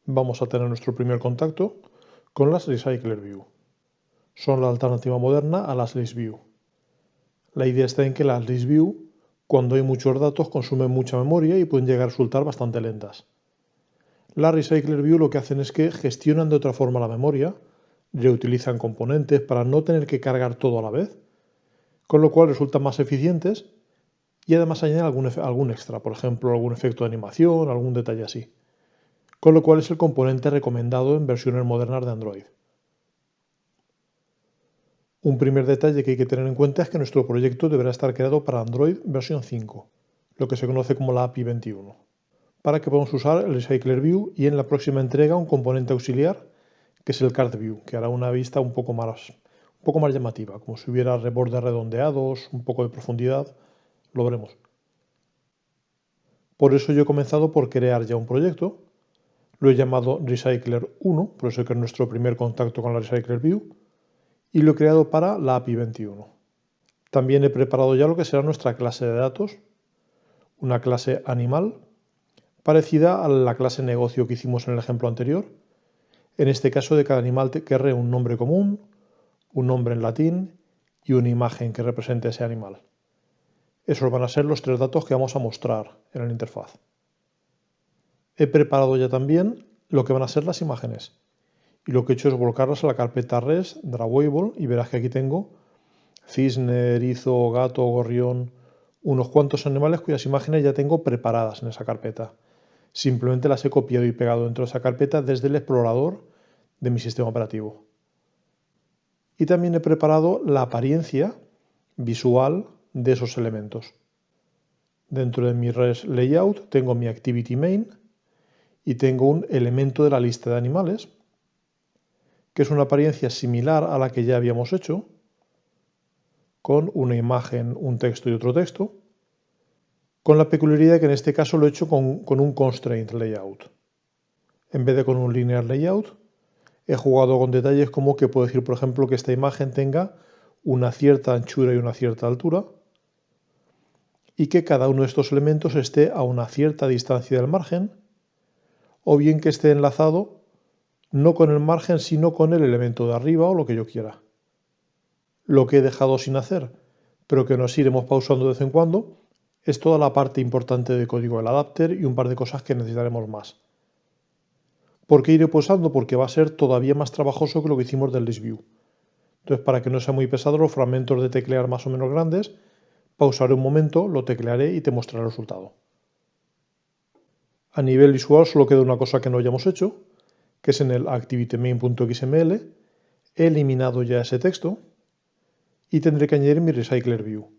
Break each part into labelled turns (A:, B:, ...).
A: vamos a tener nuestro primer contacto con las Recycler View. Son la alternativa moderna a las ListView. La idea está en que las ListView, cuando hay muchos datos, consumen mucha memoria y pueden llegar a resultar bastante lentas. Las Recycler View lo que hacen es que gestionan de otra forma la memoria, reutilizan componentes para no tener que cargar todo a la vez, con lo cual resultan más eficientes y además añaden algún extra, por ejemplo, algún efecto de animación, algún detalle así. Con lo cual es el componente recomendado en versiones modernas de Android. Un primer detalle que hay que tener en cuenta es que nuestro proyecto deberá estar creado para Android versión 5, lo que se conoce como la API 21, para que podamos usar el Recycler View y en la próxima entrega un componente auxiliar que es el Card View, que hará una vista un poco más llamativa, como si hubiera rebordes redondeados, un poco de profundidad, lo veremos. Por eso yo he comenzado por crear ya un proyecto, lo he llamado Recycler 1, por eso que es nuestro primer contacto con la Recycler View, y lo he creado para la API 21. También he preparado ya lo que será nuestra clase de datos, una clase animal, parecida a la clase negocio que hicimos en el ejemplo anterior. En este caso de cada animal querré un nombre común, un nombre en latín y una imagen que represente ese animal. Esos van a ser los tres datos que vamos a mostrar en la interfaz. He preparado ya también lo que van a ser las imágenes. Y lo que he hecho es volcarlas a la carpeta res, drawable, y verás que aquí tengo cisne, erizo, gato, gorrión, unos cuantos animales cuyas imágenes ya tengo preparadas en esa carpeta. Simplemente las he copiado y pegado dentro de esa carpeta desde el explorador de mi sistema operativo. Y también he preparado la apariencia visual de esos elementos. Dentro de mi res layout tengo mi activity main y tengo un elemento de la lista de animales, que es una apariencia similar a la que ya habíamos hecho, con una imagen, un texto y otro texto, con la peculiaridad de que en este caso lo he hecho con un constraint layout. En vez de con un linear layout, he jugado con detalles como que puedo decir, por ejemplo, que esta imagen tenga una cierta anchura y una cierta altura, y que cada uno de estos elementos esté a una cierta distancia del margen, o bien que esté enlazado no con el margen, sino con el elemento de arriba o lo que yo quiera. Lo que he dejado sin hacer, pero que nos iremos pausando de vez en cuando, es toda la parte importante de código del adapter y un par de cosas que necesitaremos más. ¿Por qué iré pausando? Porque va a ser todavía más trabajoso que lo que hicimos del ListView. Entonces, para que no sea muy pesado, los fragmentos de teclear más o menos grandes, pausaré un momento, lo teclearé y te mostraré el resultado. A nivel visual solo queda una cosa que no hayamos hecho, que es en el activitymain.xml, he eliminado ya ese texto y tendré que añadir mi Recycler View.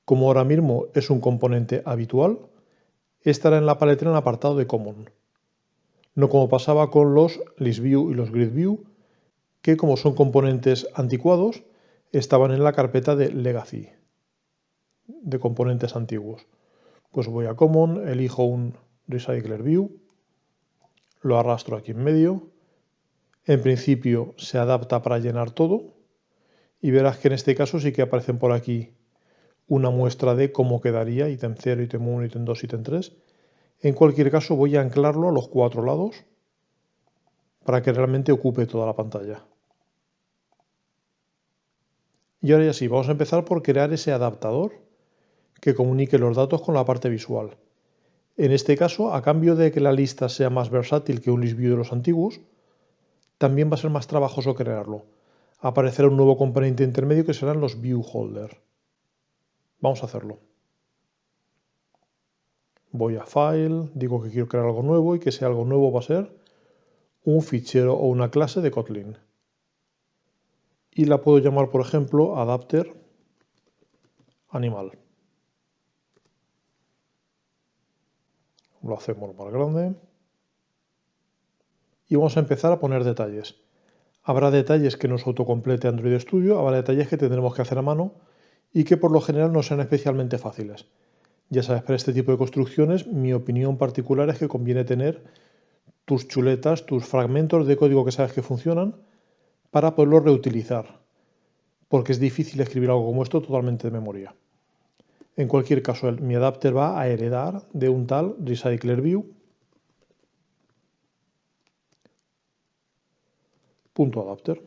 A: Como ahora mismo es un componente habitual, estará en la paleta en el apartado de Common. No como pasaba con los ListView y los GridView, que como son componentes anticuados, estaban en la carpeta de Legacy, de componentes antiguos. Pues voy a Common, elijo un Recycler View, lo arrastro aquí en medio. En principio se adapta para llenar todo y verás que en este caso sí que aparecen por aquí una muestra de cómo quedaría ítem 0, ítem 1, ítem 2, ítem 3. En cualquier caso voy a anclarlo a los cuatro lados para que realmente ocupe toda la pantalla. Y ahora ya sí, vamos a empezar por crear ese adaptador que comunique los datos con la parte visual. En este caso, a cambio de que la lista sea más versátil que un ListView de los antiguos, también va a ser más trabajoso crearlo. Aparecerá un nuevo componente intermedio que serán los ViewHolder. Vamos a hacerlo. Voy a File, digo que quiero crear algo nuevo y que ese algo nuevo va a ser un fichero o una clase de Kotlin. Y la puedo llamar, por ejemplo, adapter animal. Lo hacemos más grande. Y vamos a empezar a poner detalles. Habrá detalles que nos autocomplete Android Studio, habrá detalles que tendremos que hacer a mano y que por lo general no sean especialmente fáciles. Ya sabes, para este tipo de construcciones, mi opinión particular es que conviene tener tus chuletas, tus fragmentos de código que sabes que funcionan, para poderlos reutilizar, porque es difícil escribir algo como esto totalmente de memoria. En cualquier caso, mi adapter va a heredar de un tal Recycler View .adapter.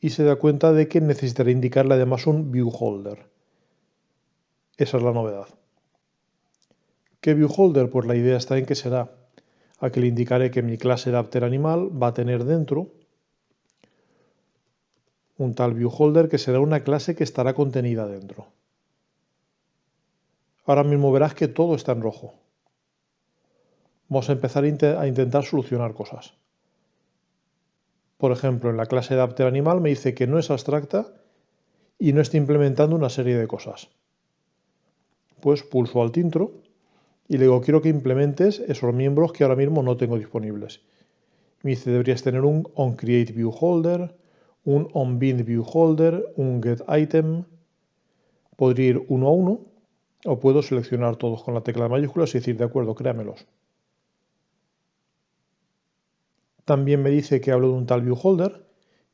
A: Y se da cuenta de que necesitaré indicarle además un viewHolder. Esa es la novedad. ¿Qué viewHolder? Pues la idea está en que será a que le indicaré que mi clase AdapterAnimal va a tener dentro un tal viewHolder que será una clase que estará contenida dentro. Ahora mismo verás que todo está en rojo. Vamos a empezar a intentar solucionar cosas. Por ejemplo, en la clase AdapterAnimal me dice que no es abstracta y no está implementando una serie de cosas. Pues pulso Alt Intro y le digo, quiero que implementes esos miembros que ahora mismo no tengo disponibles. Me dice, deberías tener un onCreateViewHolder, un onBindViewHolder, un getItem. Podría ir uno a uno o puedo seleccionar todos con la tecla de mayúsculas y decir, de acuerdo, créamelos. También me dice que hablo de un tal viewHolder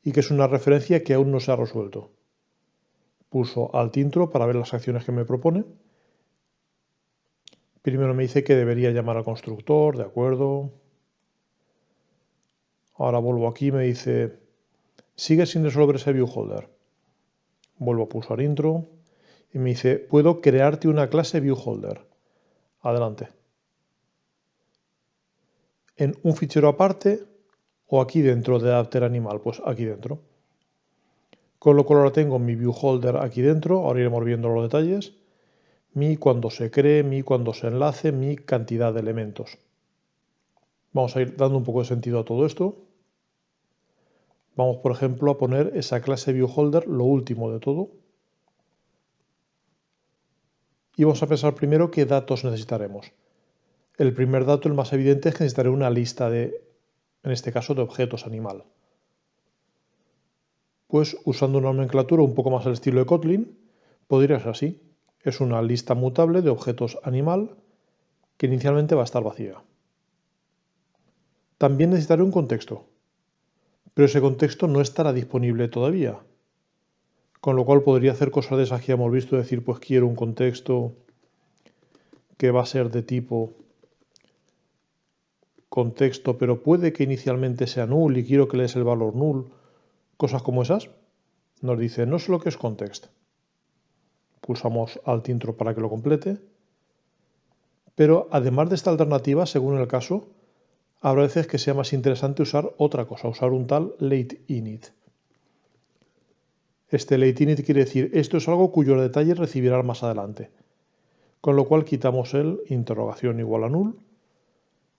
A: y que es una referencia que aún no se ha resuelto. Pulso Alt Intro para ver las acciones que me propone. Primero me dice que debería llamar al constructor, de acuerdo. Ahora vuelvo aquí y me dice, sigue sin resolver ese viewHolder. Vuelvo a pulsar Intro y me dice, puedo crearte una clase viewHolder. Adelante. En un fichero aparte o aquí dentro de AdapterAnimal, pues aquí dentro. Con lo cual ahora tengo mi viewHolder aquí dentro, ahora iremos viendo los detalles. Mi cuando se cree, mi cuando se enlace, mi cantidad de elementos. Vamos a ir dando un poco de sentido a todo esto. Vamos, por ejemplo, a poner esa clase viewHolder, lo último de todo. Y vamos a pensar primero qué datos necesitaremos. El primer dato, el más evidente, es que necesitaré una lista de, en este caso, de objetos animal. Pues usando una nomenclatura un poco más al estilo de Kotlin, podría ser así. Es una lista mutable de objetos animal que inicialmente va a estar vacía. También necesitaré un contexto, pero ese contexto no estará disponible todavía. Con lo cual podría hacer cosas de esas que ya hemos visto, decir, pues quiero un contexto que va a ser de tipo contexto, pero puede que inicialmente sea null y quiero que le des el valor null. Cosas como esas. Nos dice, no sé lo que es context. Pulsamos Alt Intro para que lo complete. Pero además de esta alternativa, según el caso, habrá veces que sea más interesante usar otra cosa, usar un tal lateInit. Este lateInit quiere decir, esto es algo cuyos detalles recibirán más adelante. Con lo cual quitamos el interrogación igual a null.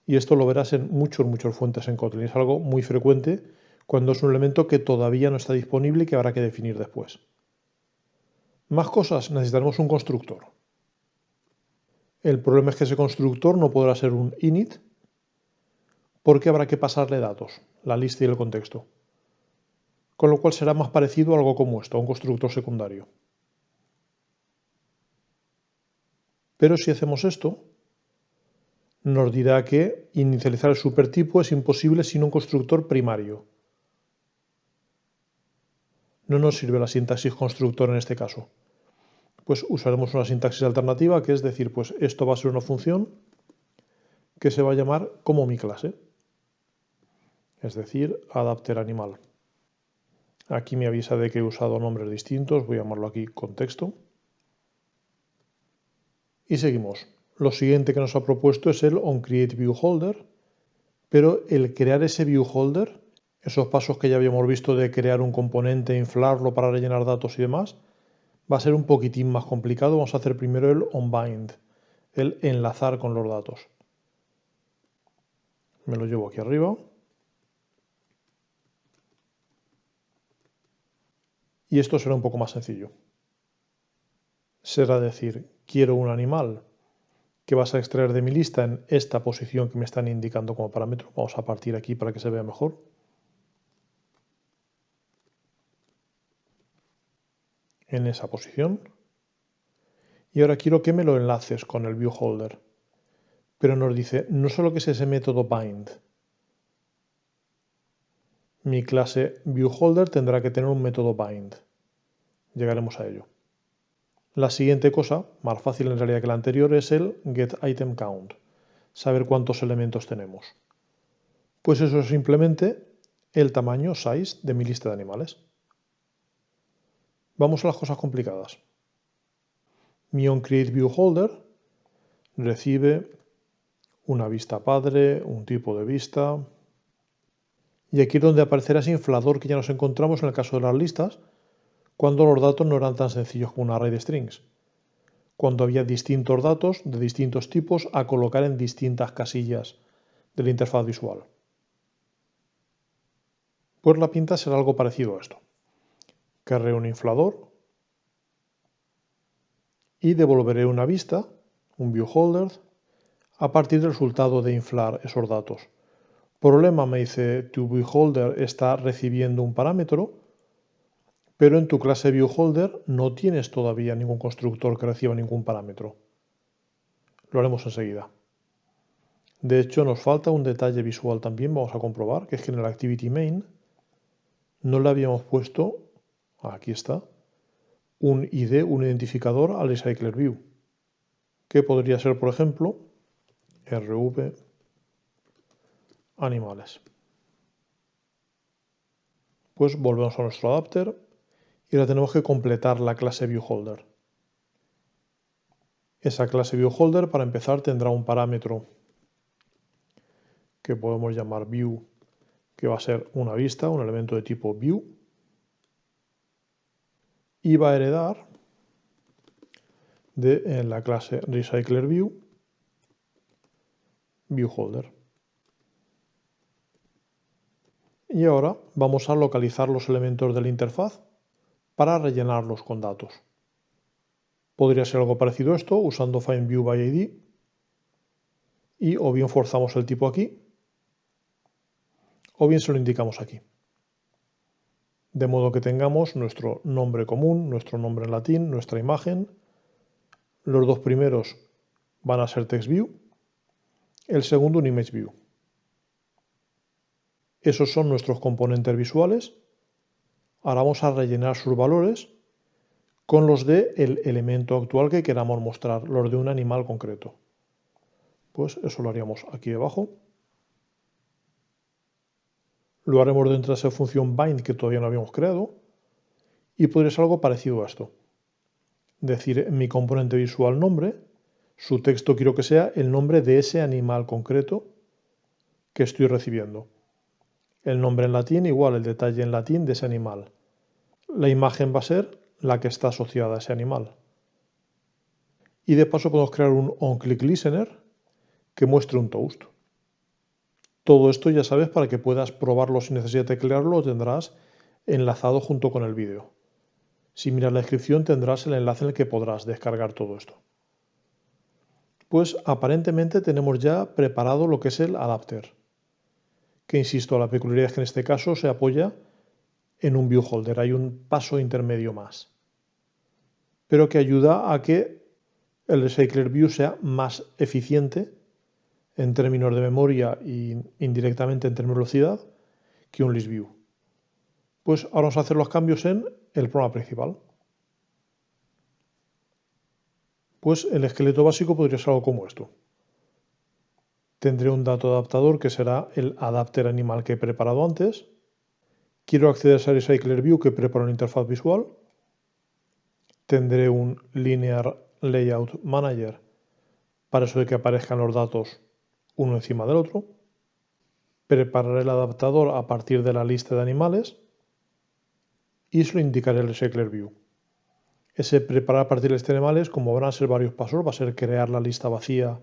A: Y esto lo verás en muchas fuentes en Kotlin. Es algo muy frecuente cuando es un elemento que todavía no está disponible y que habrá que definir después. Más cosas, necesitaremos un constructor. El problema es que ese constructor no podrá ser un init porque habrá que pasarle datos, la lista y el contexto. Con lo cual será más parecido a algo como esto, a un constructor secundario. Pero si hacemos esto, nos dirá que inicializar el supertipo es imposible sin un constructor primario. No nos sirve la sintaxis constructor en este caso. Pues usaremos una sintaxis alternativa, que es decir, pues esto va a ser una función que se va a llamar como mi clase, es decir, AdapterAnimal. Aquí me avisa de que he usado nombres distintos, voy a llamarlo aquí contexto. Y seguimos. Lo siguiente que nos ha propuesto es el onCreateViewHolder, pero el crear ese viewholder, esos pasos que ya habíamos visto de crear un componente, inflarlo para rellenar datos y demás, va a ser un poquitín más complicado. Vamos a hacer primero el onBind, el enlazar con los datos. Me lo llevo aquí arriba. Y esto será un poco más sencillo. Será decir, quiero un animal que vas a extraer de mi lista en esta posición que me están indicando como parámetro. Vamos a partir aquí para que se vea mejor. En esa posición. Y ahora quiero que me lo enlaces con el viewholder. Pero nos dice, no solo que es ese método bind. Mi clase viewholder tendrá que tener un método bind. Llegaremos a ello. La siguiente cosa, más fácil en realidad que la anterior, es el getItemCount. Saber cuántos elementos tenemos. Pues eso es simplemente el tamaño size de mi lista de animales. Vamos a las cosas complicadas. Mi onCreateViewHolder recibe una vista padre, un tipo de vista. Y aquí es donde aparecerá ese inflador que ya nos encontramos en el caso de las listas, cuando los datos no eran tan sencillos como un array de strings. Cuando había distintos datos de distintos tipos a colocar en distintas casillas de la interfaz visual. Pues la pinta será algo parecido a esto. Crearé un inflador y devolveré una vista, un viewholder, a partir del resultado de inflar esos datos. Problema, me dice, tu viewholder está recibiendo un parámetro, pero en tu clase viewholder no tienes todavía ningún constructor que reciba ningún parámetro. Lo haremos enseguida. De hecho, nos falta un detalle visual también, vamos a comprobar, que es que en el activity main no le habíamos puesto, aquí está, un ID, un identificador al recycler_view, que podría ser, por ejemplo, rv animales. Pues volvemos a nuestro adapter y ahora tenemos que completar la clase viewholder. Esa clase viewholder, para empezar, tendrá un parámetro que podemos llamar view, que va a ser una vista, un elemento de tipo view, y va a heredar de la clase recycler_view viewholder. Y ahora vamos a localizar los elementos de la interfaz para rellenarlos con datos. Podría ser algo parecido a esto usando findViewById y o bien forzamos el tipo aquí o bien se lo indicamos aquí. De modo que tengamos nuestro nombre común, nuestro nombre en latín, nuestra imagen. Los dos primeros van a ser TextView, el segundo un ImageView. Esos son nuestros componentes visuales. Ahora vamos a rellenar sus valores con los del elemento actual que queramos mostrar, los de un animal concreto. Pues eso lo haríamos aquí debajo. Lo haremos dentro de esa función bind que todavía no habíamos creado y podría ser algo parecido a esto. Decir en mi componente visual nombre, su texto quiero que sea el nombre de ese animal concreto que estoy recibiendo. El nombre en latín igual, el detalle en latín de ese animal. La imagen va a ser la que está asociada a ese animal. Y de paso podemos crear un onClickListener que muestre un toast. Todo esto ya sabes, para que puedas probarlo sin necesidad de teclearlo, lo tendrás enlazado junto con el vídeo. Si miras la descripción tendrás el enlace en el que podrás descargar todo esto. Pues aparentemente tenemos ya preparado lo que es el adapter, que insisto, la peculiaridad es que en este caso se apoya en un viewholder, hay un paso intermedio más, pero que ayuda a que el recycler_view sea más eficiente en términos de memoria y indirectamente en términos de velocidad que un list_view. Pues ahora vamos a hacer los cambios en el programa principal. Pues el esqueleto básico podría ser algo como esto. Tendré un dato adaptador que será el adapter animal que he preparado antes. Quiero acceder a ese recycler_view que prepara una interfaz visual. Tendré un linear layout manager para eso de que aparezcan los datos uno encima del otro. Prepararé el adaptador a partir de la lista de animales y se lo indicaré al recycler_view. Ese preparar a partir de este animales, como van a ser varios pasos, va a ser crear la lista vacía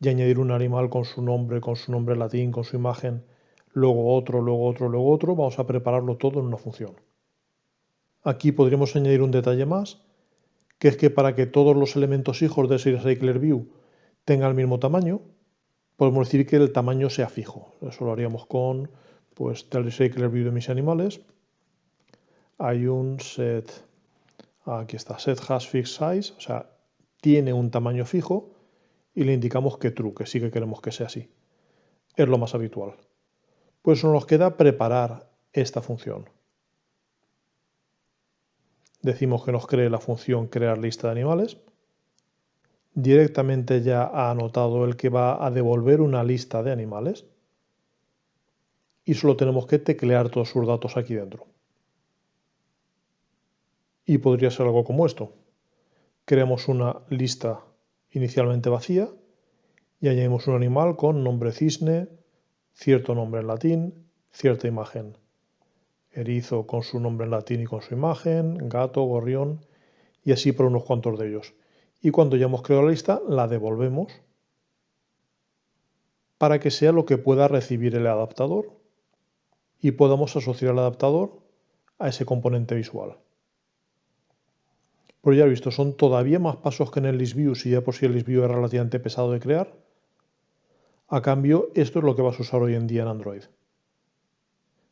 A: y añadir un animal con su nombre latín, con su imagen, luego otro, luego otro, luego otro. Vamos a prepararlo todo en una función. Aquí podríamos añadir un detalle más, que es que para que todos los elementos hijos de ese recycler_view tengan el mismo tamaño, podemos decir que el tamaño sea fijo. Eso lo haríamos con, pues, del recycler_view de mis animales. Hay un set, aquí está, set has fixed size, o sea, tiene un tamaño fijo y le indicamos que true, que sí que queremos que sea así. Es lo más habitual. Pues solo nos queda preparar esta función. Decimos que nos cree la función crear lista de animales. Directamente ya ha anotado el que va a devolver una lista de animales. y solo tenemos que teclear todos sus datos aquí dentro. Y podría ser algo como esto. Creamos una lista inicialmente vacía y añadimos un animal con nombre cisne, cierto nombre en latín, cierta imagen. Erizo con su nombre en latín y con su imagen, gato, gorrión, y así por unos cuantos de ellos. Y cuando ya hemos creado la lista, la devolvemos para que sea lo que pueda recibir el adaptador y podamos asociar el adaptador a ese componente visual. Pero ya he visto, son todavía más pasos que en el ListView, si ya por sí el ListView es relativamente pesado de crear. A cambio, esto es lo que vas a usar hoy en día en Android.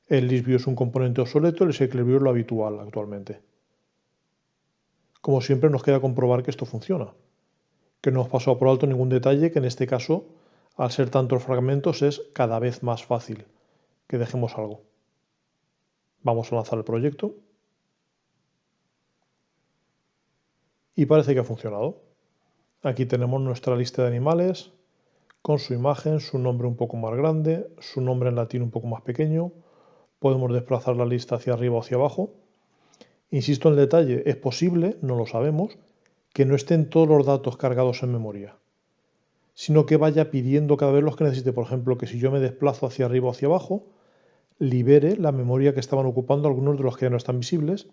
A: El ListView es un componente obsoleto, el SQLview es lo habitual actualmente. Como siempre, nos queda comprobar que esto funciona, que no os pasó por alto ningún detalle, que en este caso, al ser tantos fragmentos, es cada vez más fácil que dejemos algo. Vamos a lanzar el proyecto. Y parece que ha funcionado. Aquí tenemos nuestra lista de animales con su imagen, su nombre un poco más grande, su nombre en latín un poco más pequeño. Podemos desplazar la lista hacia arriba o hacia abajo. Insisto en el detalle, es posible, no lo sabemos, que no estén todos los datos cargados en memoria, sino que vaya pidiendo cada vez los que necesite. Por ejemplo, que si yo me desplazo hacia arriba o hacia abajo, libere la memoria que estaban ocupando algunos de los que ya no están visibles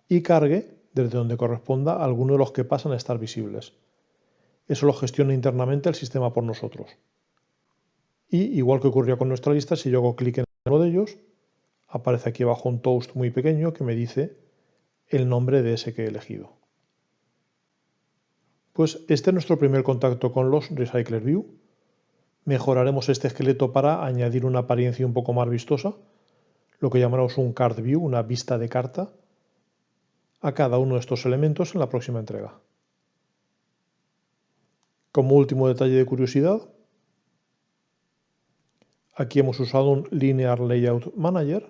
A: y cargue desde donde corresponda algunos de los que pasan a estar visibles. Eso lo gestiona internamente el sistema por nosotros. Y igual que ocurrió con nuestra lista, si yo hago clic en uno de ellos, aparece aquí abajo un toast muy pequeño que me dice el nombre de ese que he elegido. Pues este es nuestro primer contacto con los Recycler View. Mejoraremos este esqueleto para añadir una apariencia un poco más vistosa, lo que llamaremos un card view, una vista de carta, a cada uno de estos elementos en la próxima entrega. Como último detalle de curiosidad, aquí hemos usado un Linear Layout Manager.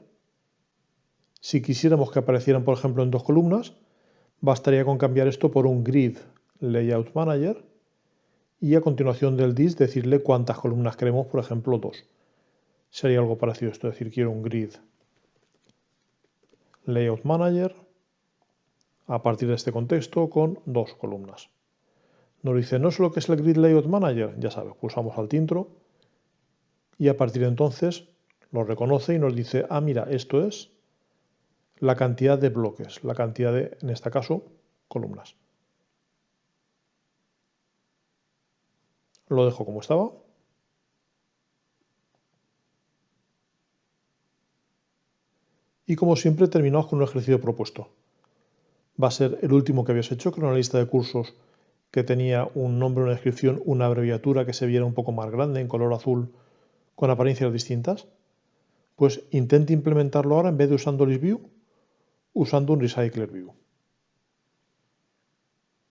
A: Si quisiéramos que aparecieran, por ejemplo, en dos columnas, bastaría con cambiar esto por un Grid Layout Manager y a continuación del dis decirle cuántas columnas queremos, por ejemplo, dos. Sería algo parecido a esto, es decir, quiero un Grid Layout Manager a partir de este contexto con dos columnas. Nos dice, ¿no es lo que es el Grid Layout Manager? Ya sabes, pulsamos alt intro y a partir de entonces lo reconoce y nos dice, ah, mira, esto es la cantidad de bloques, la cantidad de, en este caso, columnas. Lo dejo como estaba. Y como siempre terminamos con un ejercicio propuesto. Va a ser el último que habías hecho, que era una lista de cursos que tenía un nombre, una descripción, una abreviatura que se viera un poco más grande en color azul con apariencias distintas. Pues intente implementarlo ahora en vez de usando ListView, usando un Recycler View.